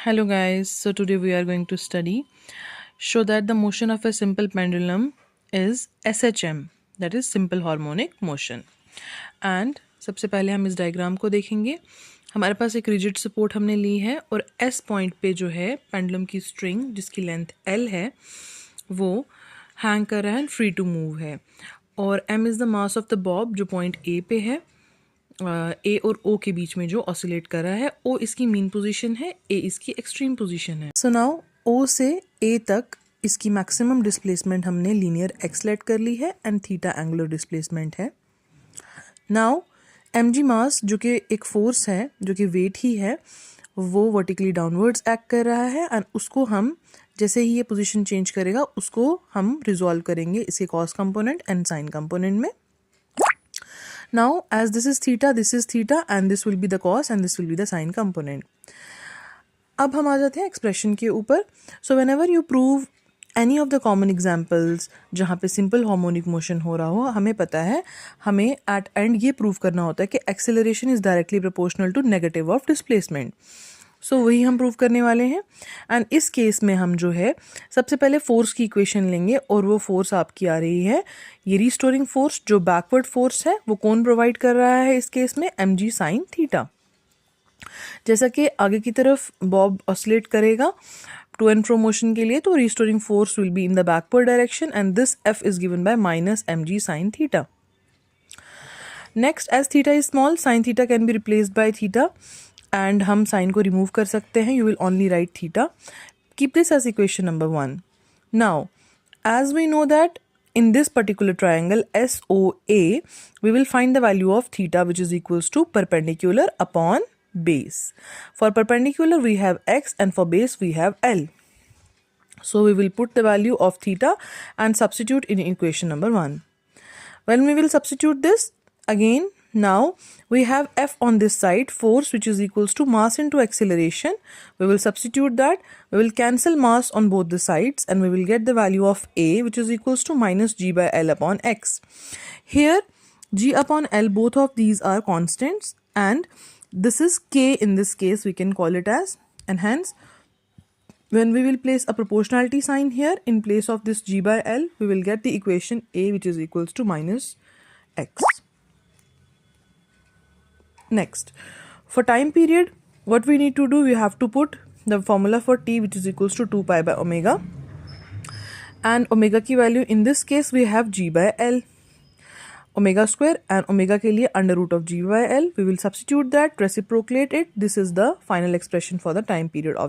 Hello guys, so today we are going to show that the motion of a simple pendulum is SHM, that is simple harmonic motion. And सबसे पहले हम इस diagram को देखेंगे। हमारे पास एक rigid support हमने ली है और S पॉइंट पे जो है पेंडुलम की स्ट्रिंग जिसकी लेंथ L है वो हैंग कर रहा है, फ्री टू मूव है। और M is the mass of the Bob जो पॉइंट A पे है, ए और ओ के बीच में जो ऑसिलेट कर रहा है। ओ इसकी मीन पोजीशन है, ए इसकी एक्सट्रीम पोजीशन है। सो नाउ ओ से ए तक इसकी मैक्सिमम डिस्प्लेसमेंट हमने लीनियर एक्स लेट कर ली है एंड थीटा एंगुलर डिस्प्लेसमेंट है। नाउ एम जी मास जो कि एक फोर्स है, जो कि वेट ही है, वो वर्टिकली डाउनवर्ड्स एक्ट कर रहा है एंड उसको हम जैसे ही ये पोजीशन चेंज करेगा उसको हम रिजॉल्व करेंगे इसके cos component and sign component में। Now as this is theta and this will be the cos and this will be the sine component. अब हम आ जाते हैं एक्सप्रेशन के ऊपर। So whenever you prove any of the common examples जहाँ पे simple harmonic motion हो रहा हो, हमें पता है हमें at end ये प्रूव करना होता है कि acceleration is directly proportional to negative of displacement. सो वही हम प्रूव करने वाले हैं। एंड इस केस में हम जो है सबसे पहले फोर्स की इक्वेशन लेंगे और वो फोर्स आपकी आ रही है ये रिस्टोरिंग फोर्स जो बैकवर्ड फोर्स है वो कौन प्रोवाइड कर रहा है इस केस में, एम जी साइन थीटा। जैसा कि आगे की तरफ बॉब ऑसिलेट करेगा टू एंड फ्रो मोशन के लिए तो restoring force will be in the backward direction and this F is given by minus M G sine theta. Next, as theta is small sine theta can be replaced by theta and हम sine को remove कर सकते हैं। You will only write theta. Keep this as equation number 1। Now as we know that in this particular triangle SOA we will find the value of theta which is equals to perpendicular upon base. For perpendicular we have x and for base we have L. So we will put the value of theta and substitute in equation number 1. When we will substitute this again, now we have F on this side, force which is equals to mass into acceleration. We will substitute that. We will cancel mass on both the sides and we will get the value of A which is equals to minus G by L upon X. Here G upon L, both of these are constants and this is K in this case we can call it as, and hence when we will place a proportionality sign here in place of this G by L we will get the equation A which is equals to minus X. Next, for time period what we need to do, we have to put the formula for t which is equals to 2 pi by omega and omega की value in this case we have g by l omega square and omega के लिए under root of g by l. We will substitute that, reciprocate it. This is the final expression for the time period of the